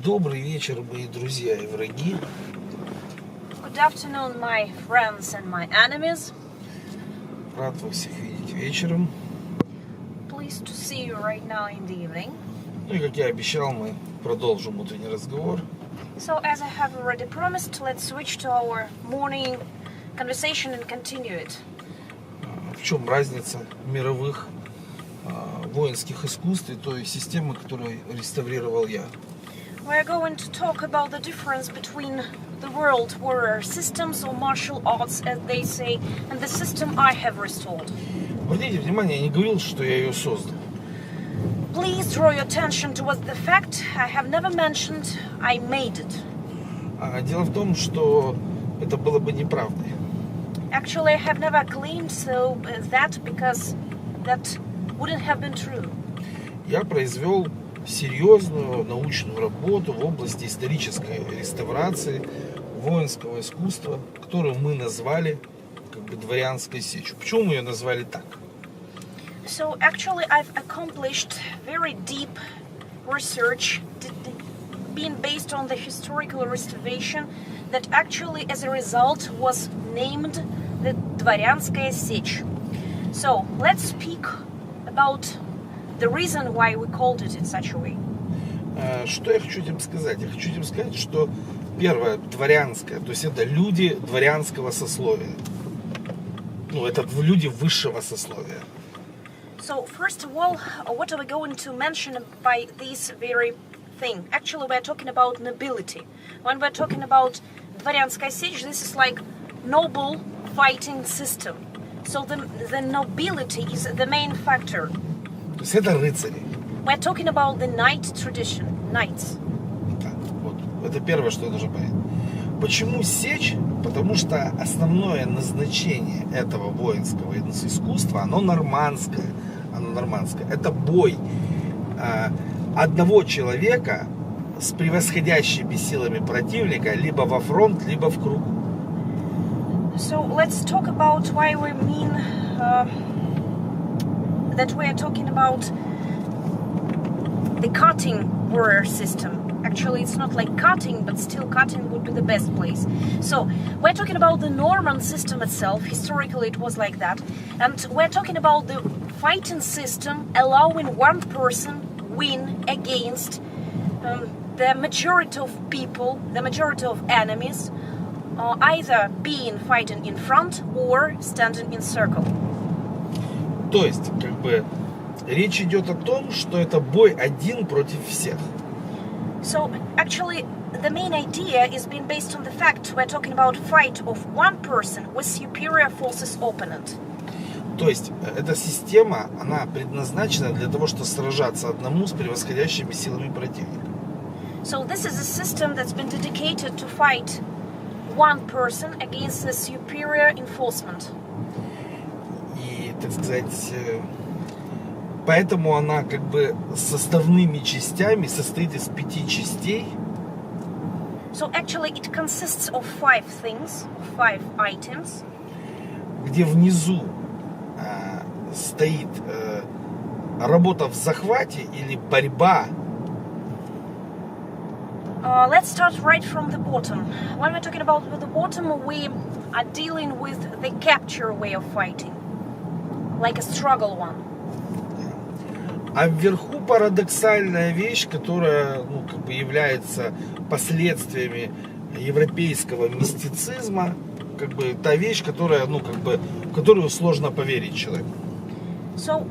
Добрый вечер, мои друзья и враги. Good afternoon, my friends and my enemies. Рад вас всех видеть вечером. Pleased to see you right now in the evening. Ну и как я обещал, мы продолжим утренний разговор. So, as I have already promised, let's switch to our morning conversation and continue it. В чем разница мировых воинских искусств и той системы, которую реставрировал я? We're going to talk about the difference between the world warrior systems or martial arts, as they say, and the system I have restored. Обратите внимание, я не говорил, что я ее создал. Please draw your attention towards the fact I have never mentioned I made it. Дело в том, что это было бы неправдой. Actually, I have never claimed that because that wouldn't have been true. Я произвел серьезную научную работу в области исторической реставрации воинского искусства, которую мы назвали дворянской сечью. Почему мы ее назвали так? So actually, I've accomplished very deep research, being based on the historical restoration that actually, as a result, was named the Дворянская сечь. So let's speak about the reason why we called it in such a way. Что я хочу этим сказать? Я хочу этим сказать, что первое, дворянское, то есть это люди дворянского сословия. Ну, это люди высшего сословия. So first of all, what are we going to mention by this very thing? Actually, we're talking about nobility. When we're talking about Дворянская сечь, this is like noble fighting system. So the nobility is the main factor. То есть это рыцари. We're talking about the knight tradition, knights. Так, вот. Это первое, что я должен понять. Почему сечь? Потому что основное назначение этого воинского искусства, оно нормандское. Это бой одного человека с превосходящими силами противника либо во фронт, либо в круг. So let's talk about why we mean that we are talking about the cutting warrior system. Actually, it's not like cutting, but still cutting would be the best place. So we're talking about the Norman system itself. Historically, it was like that. And we're talking about the fighting system allowing one person win against the majority of people, the majority of enemies, either being fighting in front or standing in circle. То есть, речь идет о том, что это бой один против всех. So actually, the main idea is being based on the fact we're talking about fight of one person with superior forces opponent. То есть, эта система, она предназначена для того, чтобы сражаться одному с превосходящими силами противника. So this is a system that's been dedicated to fight one person against the superior enforcement. И, так сказать, поэтому она составными частями состоит из 5 частей. So actually it consists of 5 things, 5 items. Где внизу стоит работа в захвате или борьба. Let's start right from the bottom. When we're talking about the bottom, we are dealing with the capture way of fighting, like a struggle one. А вверху парадоксальная вещь, которая является последствиями европейского мистицизма, та вещь, которая, в которую сложно поверить человеку. So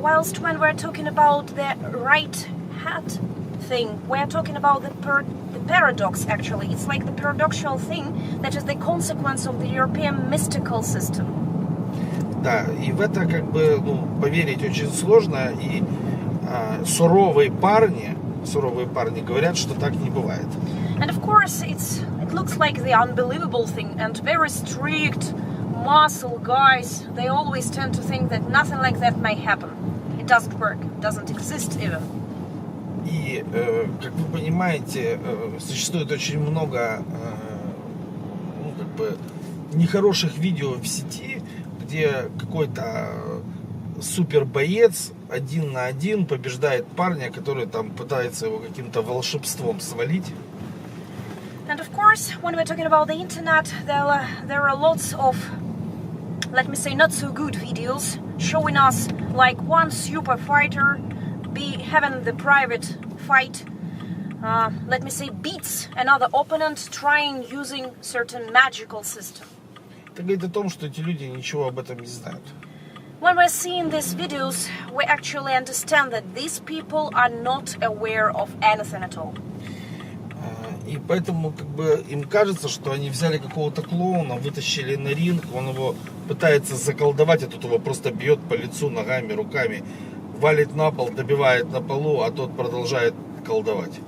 whilst when we're talking about the right hat thing, we're talking about the paradox. Actually, it's like the paradoxical thing that is the consequence of the European mystical system. Да, и в это поверить очень сложно, и суровые парни говорят, что так не бывает. And of course, it looks like the unbelievable thing, and very strict, muscle guys, they always tend to think that nothing like that may happen. It doesn't work, it doesn't exist even. И, как вы понимаете, существует очень много нехороших видео в сети, где какой-то супербоец 1 на 1 побеждает парня, который там пытается его каким-то волшебством свалить. And of course, when we're talking about the internet, there are lots of, let me say, not so good videos showing us like one super fighter having the private fight, let me say, beats another opponent trying using certain magical system. Это говорит о том, что эти люди ничего об этом не знают. When we're seeing these videos, we actually understand that these people are not aware of anything at all. И поэтому как бы им кажется, что они взяли какого-то клоуна, вытащили на ринг, он его пытается заколдовать, а тот его просто бьет по лицу ногами, руками, валит на пол, добивает на полу, а тот продолжает колдовать.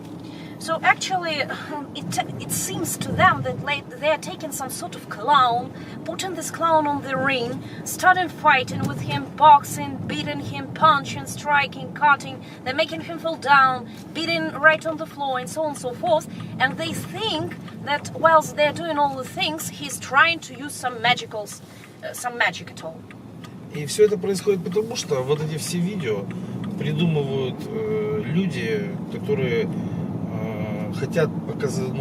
So actually, it seems to them that they are taking some sort of clown, putting this clown on the ring, starting fighting with him, boxing, beating him, punching, striking, cutting, they're making him fall down, beating right on the floor, and so on and so forth. And they think that whilst they're doing all the things, he's trying to use some magic at all. И все это происходит потому, что вот эти все видео придумывают люди, которые хотят показать,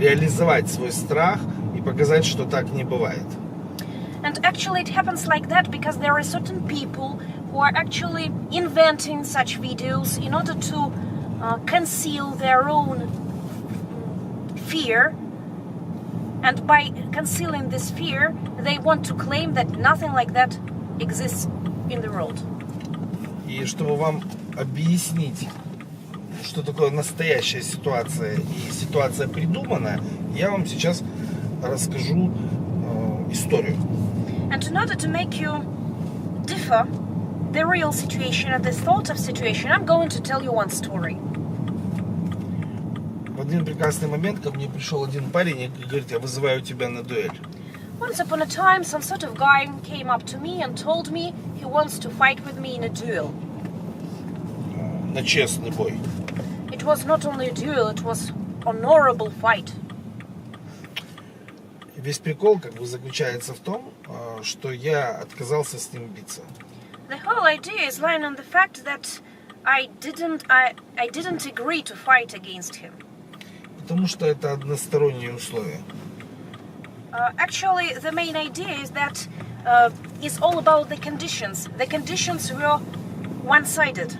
реализовать свой страх и показать, что так не бывает. And actually it happens like that because there are certain people who are actually inventing such videos in order to conceal their own fear. And by concealing this fear, they want to claim that nothing like that exists in the world. И чтобы вам объяснить, что такое настоящая ситуация и ситуация придуманная, я вам сейчас расскажу историю. And in order to make you differ the real situation and the thought of situation, I'm going to tell you one story. В один прекрасный момент ко мне пришел один парень и говорит: я вызываю тебя на дуэль. Once upon a time, some sort of guy came up to me and told me he wants to fight with me in a duel. На честный бой. It was not only a duel, it was honorable fight. Весь прикол как бы заключается в том, что я отказался с ним биться. The whole idea is lying on the fact that I didn't agree to fight against him. Потому что это односторонние условия. Actually, the main idea is that it's all about the conditions. The conditions were one-sided.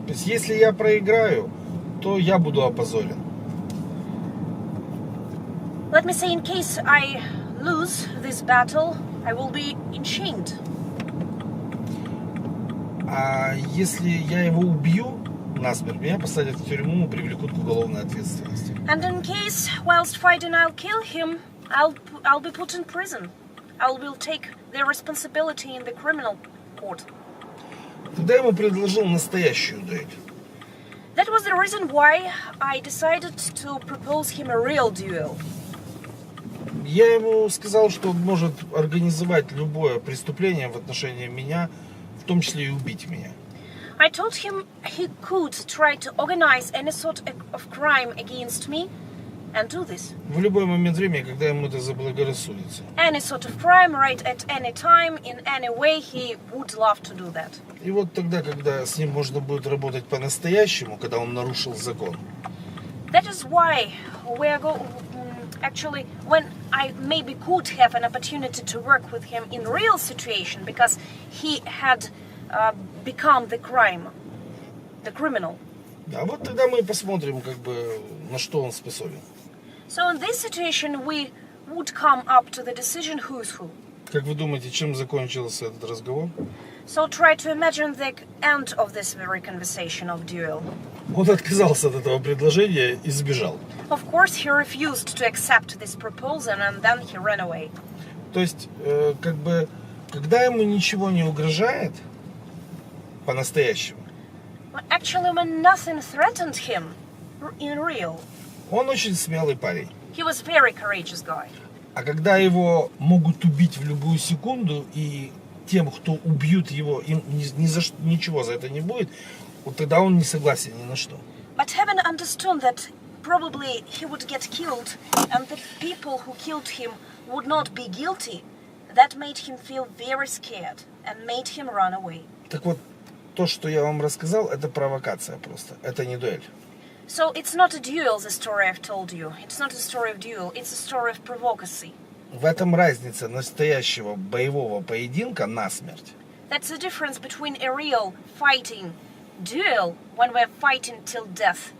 То есть, если я проиграю, то я буду опозорен. Let me say, in case I lose this battle, I will be enchained. А если я его убью насмерть, меня посадят в тюрьму, привлекут к уголовной ответственности. And in case, whilst fighting, I'll kill him, I'll be put in prison. I will take the responsibility in the criminal court. Тогда я ему предложил настоящую дуэль. That was the reason why I decided to propose him a real duel. Я ему сказал, что он может организовать любое преступление в отношении меня, в том числе и убить меня. I told him he could try to organize any sort of crime against me and do this. В любой момент времени, когда ему это заблагорассудится. Any sort of crime, right at any time, in any way, he would love to do that. И вот тогда, когда с ним можно будет работать по-настоящему, когда он нарушил закон. That is why actually, when I maybe could have an opportunity to work with him in real situation, because he had become the criminal. А вот тогда мы посмотрим, как бы, на что он способен. So in this situation, we would come up to the decision who's who. Как вы думаете, чем закончился этот разговор? So try to imagine the end of this very conversation of duel. Он отказался от этого предложения и сбежал. Of course, he refused to accept this proposal and then he ran away. То есть, как бы, когда ему ничего не угрожает, по-настоящему, But actually, when nothing threatened him in real, он очень смелый парень. he was a very courageous guy. А когда его могут убить в любую секунду, и тем, кто убьют его, им ничего за это не будет, вот тогда он не согласен ни на что. But having understood that probably he would get killed and the people who killed him would not be guilty, that made him feel very scared. and made him run away. Так вот, то, что я вам рассказал, это провокация просто. Это не дуэль. So it's not a duel, the story I've told you. It's not a story of duel, it's a story of provocacy. В этом разница настоящего боевого поединка насмерть. That's the difference between a real fighting duel when we're fighting till death.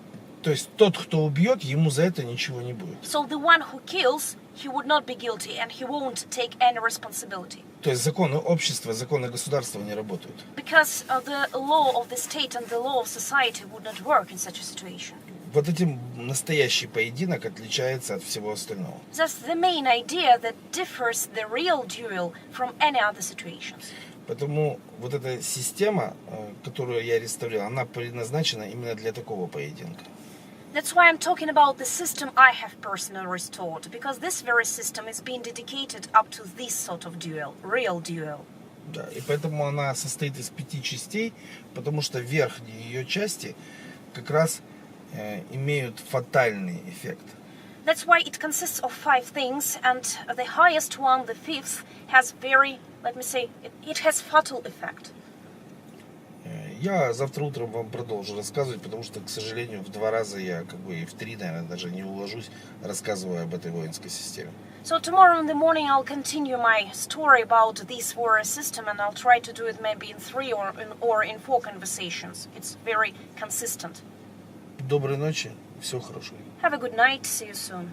То есть тот, кто убьет, ему за это ничего не будет. So the one who kills, he would not be guilty and he won't take any responsibility. То есть законы общества, законы государства не работают. Because the law of the state and the law of society would not work in such a situation. Вот этим настоящий поединок отличается от всего остального. That's the main idea that differs the real duel from any other situations. Поэтому вот эта система, которую я реставрировал, она предназначена именно для такого поединка. That's why I'm talking about the system I have personally restored, because this very system is being dedicated up to this sort of duel, real duel. Да, и поэтому она состоит из 5 частей, потому что верхние ее части как раз имеют фатальный эффект. That's why it consists of 5 things, and the highest one, the 5th, has very, let me say, it has fatal effect. Я завтра утром вам продолжу рассказывать, потому что, к сожалению, в 2 раза я и в 3, наверное, даже не уложусь, рассказывая об этой воинской системе. So tomorrow in the morning I'll continue my story about this warrior system, and I'll try to do it maybe in 3 or in 4 conversations. It's very consistent. Доброй ночи, всего хорошего. Have a good night, see you soon.